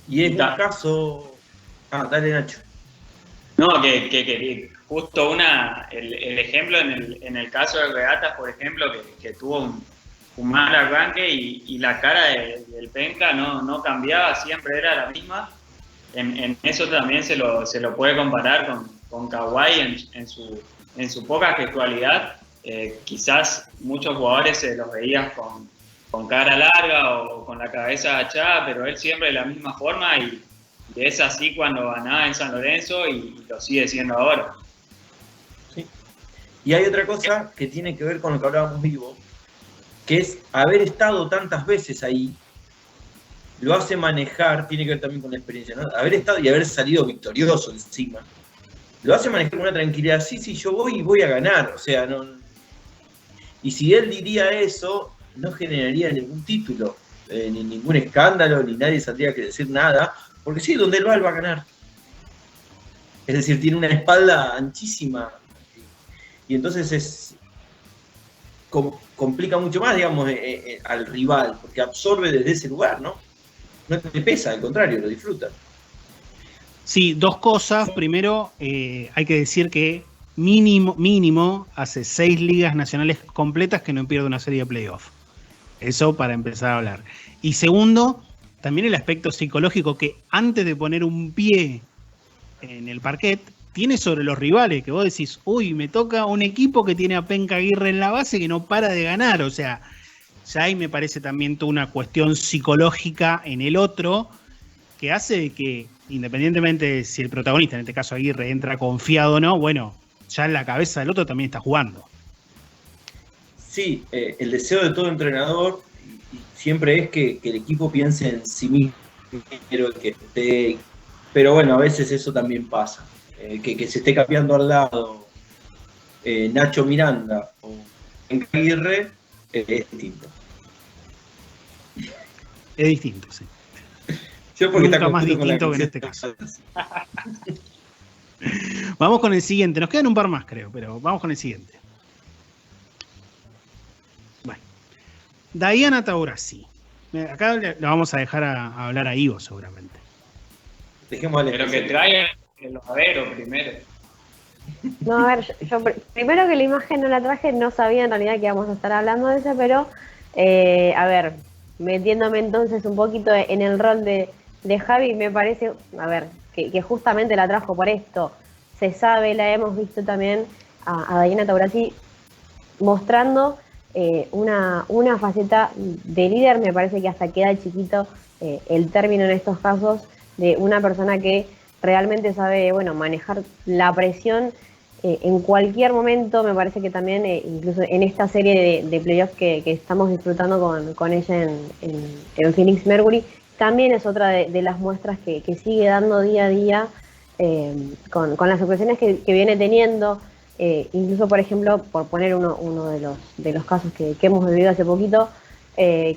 E: Y en este caso... dale, Nacho.
D: No, que justo el ejemplo en el caso de Regatas, por ejemplo, que tuvo mal arranque y la cara del penca no cambiaba, siempre era la misma. En eso también se lo puede comparar con Kawhi en su poca gestualidad. Quizás muchos jugadores se los veían con cara larga o con la cabeza agachada, pero él siempre de la misma forma y es así cuando ganaba en San Lorenzo y lo sigue siendo ahora.
E: Sí. Y hay otra cosa que tiene que ver con lo que hablábamos vivo, que es haber estado tantas veces ahí, lo hace manejar, tiene que ver también con la experiencia, ¿no? Haber estado y haber salido victorioso encima, lo hace manejar con una tranquilidad, sí, yo voy y voy a ganar, o sea, no. Y si él diría eso, no generaría ningún título, ni ningún escándalo, ni nadie saldría que decir nada, porque sí, donde él va a ganar. Es decir, tiene una espalda anchísima, y entonces complica mucho más, digamos, al rival, porque absorbe desde ese lugar, ¿no? No te pesa, al contrario, lo disfruta.
B: Sí, dos cosas. Primero, hay que decir que mínimo hace 6 ligas nacionales completas que no pierde una serie de playoff. Eso para empezar a hablar. Y segundo, también el aspecto psicológico que antes de poner un pie en el parquet, tiene sobre los rivales, que vos decís, uy, me toca un equipo que tiene a Penca Aguirre en la base que no para de ganar. O sea, ya ahí me parece también toda una cuestión psicológica en el otro que hace que, independientemente de si el protagonista, en este caso Aguirre, entra confiado o no, bueno, ya en la cabeza del otro también está jugando.
E: Sí, el deseo de todo entrenador siempre es que el equipo piense en sí mismo, pero bueno, a veces eso también pasa. Que se esté cambiando al lado Nacho Miranda o Aguirre es distinto.
B: Es distinto, sí.
E: Yo porque
B: Nunca
E: está
B: más
E: con
B: distinto que en este caso. Vamos con el siguiente. Nos quedan un par más, creo, pero vamos con el siguiente. Bueno. Diana Taurasi. Acá le vamos a dejar a hablar a Ivo, seguramente.
E: Dejémosle.
D: Pero que traigan el lavadero primero.
C: No, a ver, yo primero que la imagen no la traje, no sabía en realidad que íbamos a estar hablando de eso, pero a ver, metiéndome entonces un poquito en el rol de Javi, me parece, a ver, que justamente la trajo por esto. Se sabe, la hemos visto también a Diana Taurasi mostrando una faceta de líder. Me parece que hasta queda chiquito el término en estos casos de una persona que realmente sabe, bueno, manejar la presión en cualquier momento. Me parece que también, incluso en esta serie de playoffs que estamos disfrutando con ella en Phoenix Mercury, también es otra de las muestras que sigue dando día a día con las actuaciones que viene teniendo. Incluso, por ejemplo, por poner uno de los casos que hemos vivido hace poquito,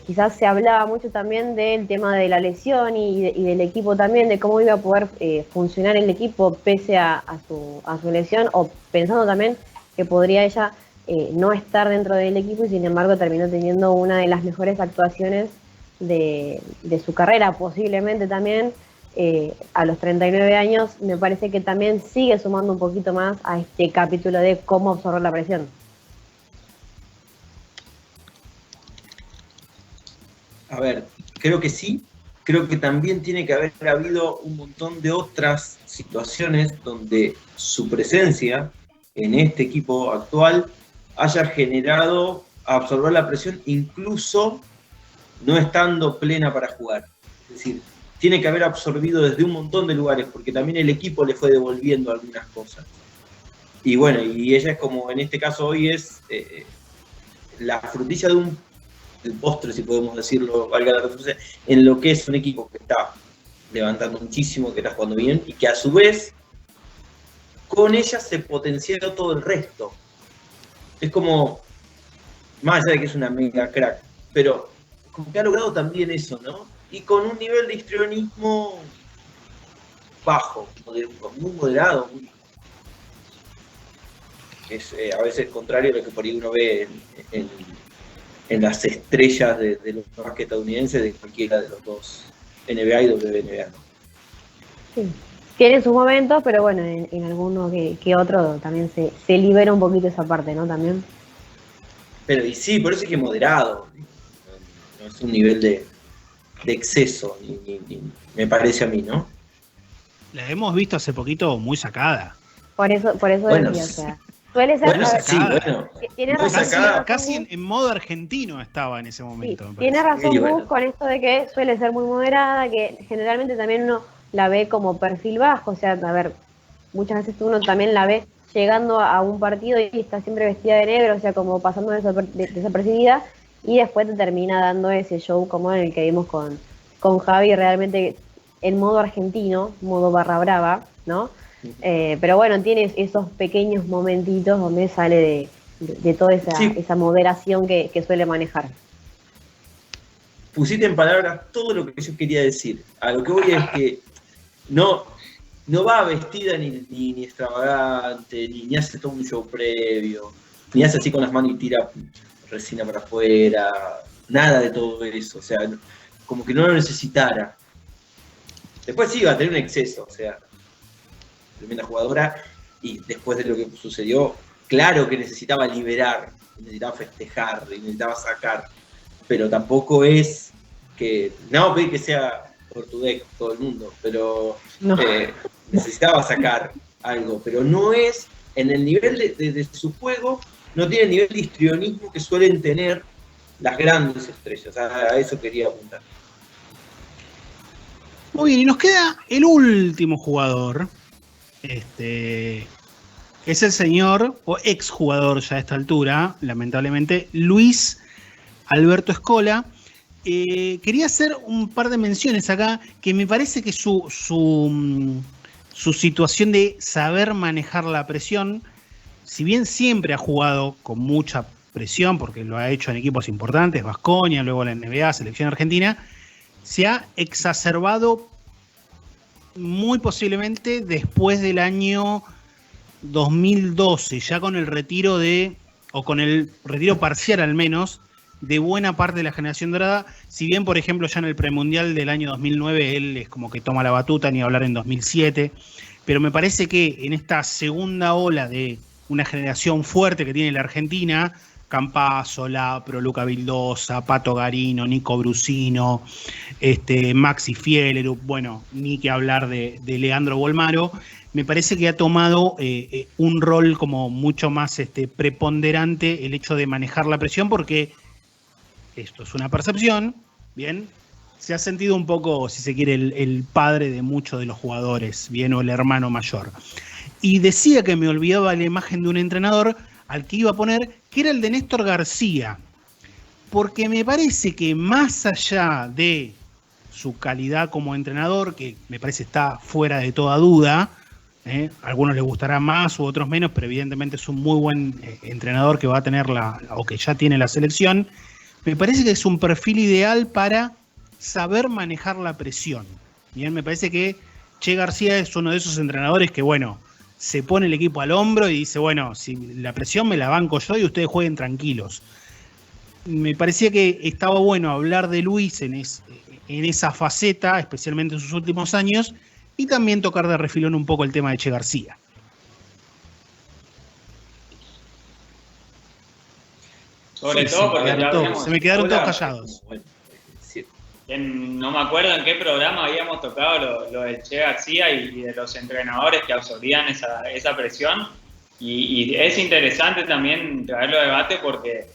C: quizás se hablaba mucho también del tema de la lesión y del equipo también, de cómo iba a poder funcionar el equipo pese a su lesión, o pensando también que podría ella no estar dentro del equipo, y sin embargo terminó teniendo una de las mejores actuaciones de su carrera, posiblemente también. A los 39 años, me parece que también sigue sumando un poquito más a este capítulo de cómo absorber la presión.
E: A ver, creo que sí. Creo que también tiene que haber habido un montón de otras situaciones donde su presencia en este equipo actual haya generado absorber la presión, incluso no estando plena para jugar. Es decir, tiene que haber absorbido desde un montón de lugares, porque también el equipo le fue devolviendo algunas cosas. Y bueno, y ella es como, en este caso hoy es la frutilla del postre, si podemos decirlo, valga la redundancia, en lo que es un equipo que está levantando muchísimo, que está jugando bien, y que a su vez, con ella se potenció todo el resto. Es como, más allá de que es una mega crack, pero como que ha logrado también eso, ¿no? Y con un nivel de histrionismo bajo, muy moderado. Es a veces contrario a lo que por ahí uno ve en las estrellas de los básquet estadounidenses, de cualquiera de los dos, NBA y WNBA.
C: Sí. Tienen sus momentos, pero bueno, en alguno que otro también se libera un poquito esa parte, ¿no? También.
E: Pero y sí, por eso es que moderado. No es un nivel de exceso, me parece a mí, ¿no?
B: La hemos visto hace poquito muy sacada.
C: Por eso
E: Bueno,
C: decía, o sea, suele ser.
E: Bueno,
C: a ver,
E: sí, bueno.
C: tiene
E: muy
C: razón.
E: sacada.
B: Casi en modo argentino estaba en ese momento.
C: Sí,
B: me
C: tiene
B: parece.
C: razón
E: Sí,
C: Gus
E: bueno.
C: con esto de que suele ser muy moderada, que generalmente también uno la ve como perfil bajo, o sea, a ver, muchas veces uno también la ve llegando a un partido y está siempre vestida de negro, o sea, como pasando desapercibida, y después te termina dando ese show como en el que vimos con Javi, realmente en modo argentino, modo barra brava, ¿no? Pero bueno, tiene esos pequeños momentitos donde sale de toda
E: Sí.
C: esa moderación que suele manejar.
E: Pusiste en palabras todo lo que yo quería decir. A lo que voy es que no va vestida ni extravagante, ni hace todo un show previo, ni hace así con las manos y tira resina para afuera, nada de todo eso, o sea, como que no lo necesitara. Después sí va a tener un exceso, o sea, tremenda jugadora, y después de lo que sucedió, claro que necesitaba liberar, necesitaba festejar, necesitaba sacar, pero tampoco es que, no pedir que sea ortodoxo todo el mundo, pero
C: No.
E: necesitaba sacar algo, pero no es, en el nivel de su juego, no tiene el nivel de histrionismo que suelen tener las grandes estrellas, a eso quería apuntar.
B: Muy bien, y nos queda el último jugador. Es el señor, o exjugador ya a esta altura, lamentablemente, Luis Alberto Scola. Quería hacer un par de menciones acá, que me parece que su situación de saber manejar la presión, si bien siempre ha jugado con mucha presión, porque lo ha hecho en equipos importantes, Baskonia, luego la NBA, Selección Argentina, se ha exacerbado muy posiblemente después del año 2012, ya con el retiro o con el retiro parcial al menos, de buena parte de la generación dorada, si bien, por ejemplo, ya en el premundial del año 2009 él es como que toma la batuta, ni hablar en 2007, pero me parece que en esta segunda ola de una generación fuerte que tiene la Argentina, Campazzo, Lapro, Luca Vildosa, Pato Garino, Nico Brusino, Maxi Fielerup, bueno, ni que hablar de Leandro Bolmaro, me parece que ha tomado un rol como mucho más preponderante el hecho de manejar la presión, porque esto es una percepción, bien, se ha sentido un poco, si se quiere, el padre de muchos de los jugadores, bien, o el hermano mayor. Y decía que me olvidaba la imagen de un entrenador al que iba a poner, que era el de Néstor García, porque me parece que más allá de su calidad como entrenador, que me parece está fuera de toda duda, a algunos les gustará más u otros menos, pero evidentemente es un muy buen entrenador que va a tener o que ya tiene la selección, me parece que es un perfil ideal para saber manejar la presión. Bien, me parece que Che García es uno de esos entrenadores que, bueno, se pone el equipo al hombro y dice, bueno, si la presión me la banco yo y ustedes jueguen tranquilos. Me parecía que estaba bueno hablar de Luis en esa faceta, especialmente en sus últimos años, y también tocar de refilón un poco el tema de Che García.
D: Sobre todo porque ya
B: se me quedaron todos callados.
E: Bueno, sí.
D: No me acuerdo en qué programa habíamos tocado lo del Che García y de los entrenadores que absorbían esa presión. Y es interesante también traerlo a debate porque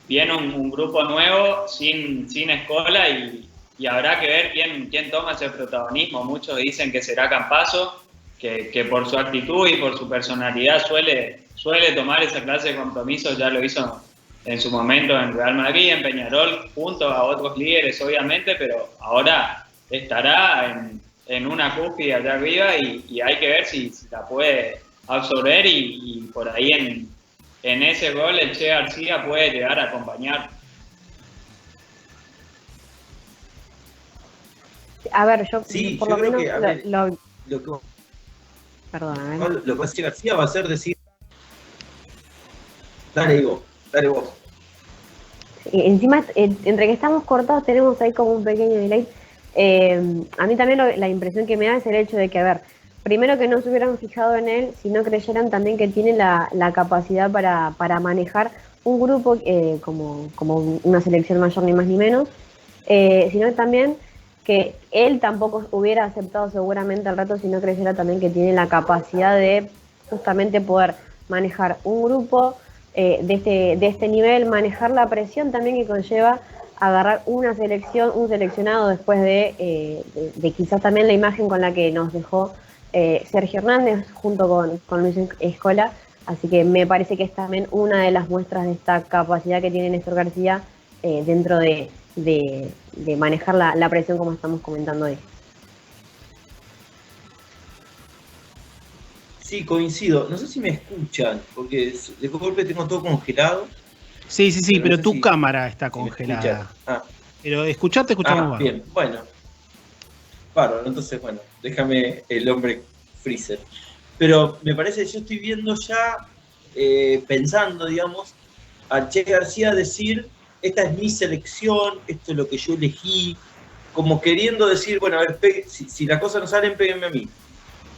D: viene un grupo nuevo sin Scola y habrá que ver quién toma ese protagonismo. Muchos dicen que será Campazzo, que por su actitud y por su personalidad suele tomar esa clase de compromiso, ya lo hizo en su momento en Real Madrid, en Peñarol, junto a otros líderes obviamente, pero ahora estará en una cúspide allá arriba y hay que ver si la puede absorber y por ahí en ese rol el Che García puede llegar a acompañar.
C: A ver, yo
E: Sí,
C: por
E: yo
C: lo
E: creo
C: menos
E: que, a ver,
C: perdóname.
E: lo que hace García va a ser decir, dale vos.
C: Encima, entre que estamos cortados, tenemos ahí como un pequeño delay. A mí también la impresión que me da es el hecho de que, a ver, primero que no se hubieran fijado en él, sino creyeran también que tiene la capacidad para manejar un grupo como una selección mayor ni más ni menos, sino también que él tampoco hubiera aceptado seguramente el reto si no creyera también que tiene la capacidad de justamente poder manejar un grupo de este nivel, manejar la presión también que conlleva agarrar una selección, un seleccionado después de quizás también la imagen con la que nos dejó Sergio Hernández junto con Luis Escola. Así que me parece que es también una de las muestras de esta capacidad que tiene Néstor García dentro de manejar la presión como estamos comentando hoy.
E: Sí, coincido. No sé si me escuchan, porque de golpe tengo todo congelado.
B: Sí, pero
E: no sé
B: tu
E: si
B: cámara está
E: me
B: congelada.
E: escuchan.
B: Pero escuchamos bárbaro.
E: Bien, bueno. Bárbaro, entonces, bueno, déjame el hombre freezer. Pero me parece, yo estoy viendo ya, pensando, digamos, a Che García decir, esta es mi selección, esto es lo que yo elegí, como queriendo decir, bueno, a ver, si las cosas no salen, péguenme a mí.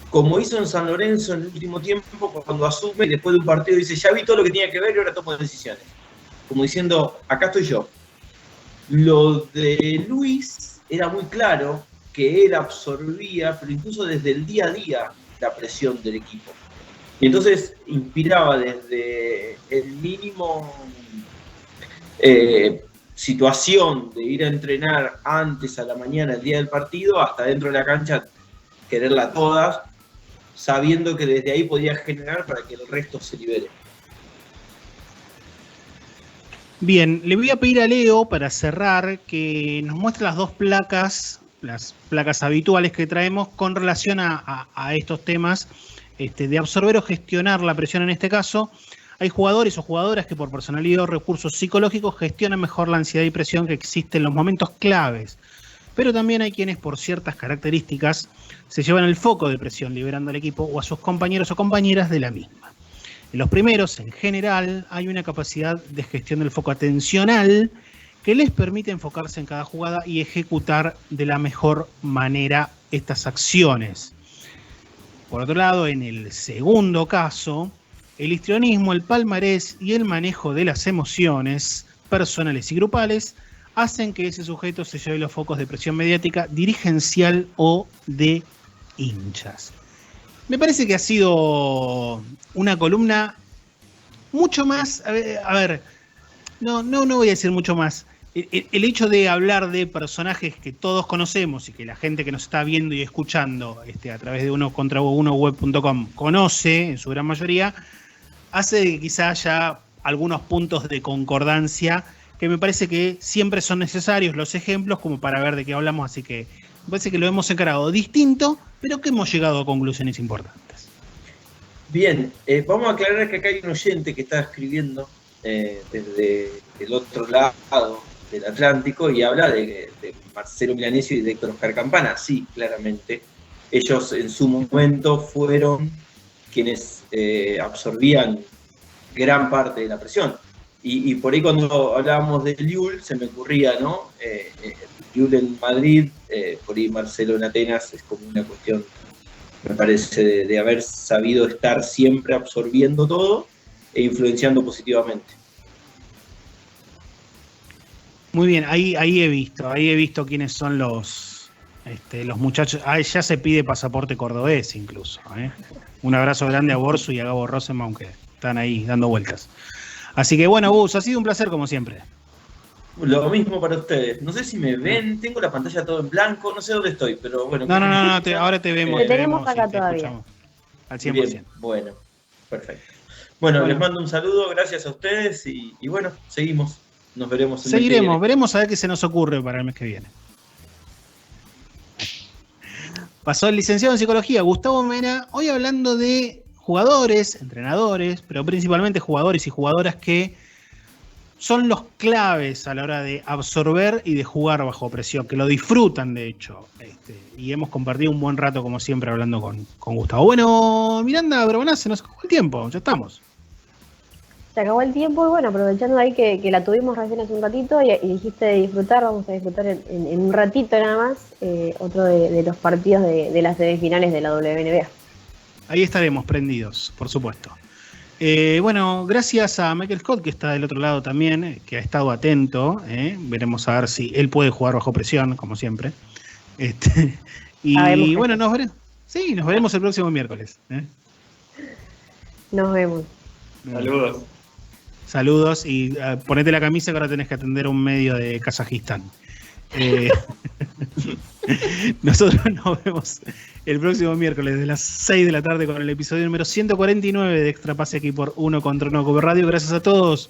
E: Como hizo en San Lorenzo en el último tiempo, cuando asume y después de un partido dice, ya vi todo lo que tenía que ver y ahora tomo decisiones. Como diciendo, acá estoy yo. Lo de Luis era muy claro que él absorbía, pero incluso desde el día a día, la presión del equipo. Y entonces inspiraba desde el mínimo situación de ir a entrenar antes a la mañana, el día del partido, hasta dentro de la cancha, quererla todas, sabiendo que desde ahí podía generar para que el resto se libere.
B: Bien, le voy a pedir a Leo para cerrar que nos muestre las dos placas, las placas habituales que traemos con relación a estos temas de absorber o gestionar la presión en este caso. Hay jugadores o jugadoras que por personalidad o recursos psicológicos gestionan mejor la ansiedad y presión que existe en los momentos claves. Pero también hay quienes por ciertas características se llevan el foco de presión liberando al equipo o a sus compañeros o compañeras de la misma. En los primeros, en general, hay una capacidad de gestión del foco atencional que les permite enfocarse en cada jugada y ejecutar de la mejor manera estas acciones. Por otro lado, en el segundo caso, el histrionismo, el palmarés y el manejo de las emociones personales y grupales hacen que ese sujeto se lleve los focos de presión mediática, dirigencial o de hinchas. Me parece que ha sido una columna mucho más, a ver, no voy a decir mucho más. El hecho de hablar de personajes que todos conocemos y que la gente que nos está viendo y escuchando a través de unocontraweb.com conoce en su gran mayoría, hace que quizá haya algunos puntos de concordancia que me parece que siempre son necesarios los ejemplos como para ver de qué hablamos, así que me parece que lo hemos encarado distinto, pero que hemos llegado a conclusiones importantes.
E: Bien, vamos a aclarar que acá hay un oyente que está escribiendo desde el otro lado del Atlántico y habla de Marcelo Milanesio y de Héctor Oscar Campana. Sí, claramente. Ellos en su momento fueron quienes absorbían gran parte de la presión. Y por ahí cuando hablábamos de Llull, se me ocurría, ¿no? Llull en Madrid, por ahí Marcelo en Atenas, es como una cuestión, me parece, de haber sabido estar siempre absorbiendo todo e influenciando positivamente.
B: Muy bien, ahí he visto quiénes son los muchachos. Ya se pide pasaporte cordobés incluso. Un abrazo grande a Borsu y a Gabo Rosenbaum que están ahí dando vueltas. Así que bueno, Gus, ha sido un placer como siempre.
E: Lo mismo para ustedes. No sé si me ven, tengo la pantalla todo en blanco, no sé dónde estoy, pero bueno.
B: No, ahora te vemos.
C: Te tenemos acá todavía.
B: Al 100%.
E: Bien, bueno, perfecto. Bueno, les mando un saludo, gracias a ustedes y bueno, seguimos. Nos veremos el mes que viene.
B: Veremos a ver qué se nos ocurre para el mes que viene. Pasó el licenciado en psicología, Gustavo Mena, hoy hablando de jugadores, entrenadores, pero principalmente jugadores y jugadoras que son los claves a la hora de absorber y de jugar bajo presión, que lo disfrutan de hecho. Y hemos compartido un buen rato, como siempre, hablando con Gustavo. Bueno, Miranda Brabanás, se nos acabó el tiempo, ya estamos.
C: Se acabó el tiempo y bueno, aprovechando ahí que la tuvimos recién hace un ratito y dijiste de disfrutar, vamos a disfrutar en un ratito nada más otro de los partidos de las semifinales de la WNBA.
B: ahí estaremos prendidos, por supuesto. Bueno, gracias a Michael Scott, que está del otro lado también, que ha estado atento. Veremos a ver si él puede jugar bajo presión, como siempre. Y bueno, nos veremos el próximo miércoles.
C: Nos vemos.
D: Saludos.
B: Saludos y ponete la camisa que ahora tenés que atender a un medio de Kazajistán. Nosotros nos vemos el próximo miércoles de las 6 de la tarde con el episodio número 149 de Extra Pase aquí por Uno contra Uno Cover Radio. Gracias a todos.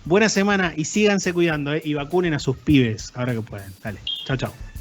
B: Buena semana y síganse cuidando y vacunen a sus pibes ahora que pueden. Dale. Chao, chao.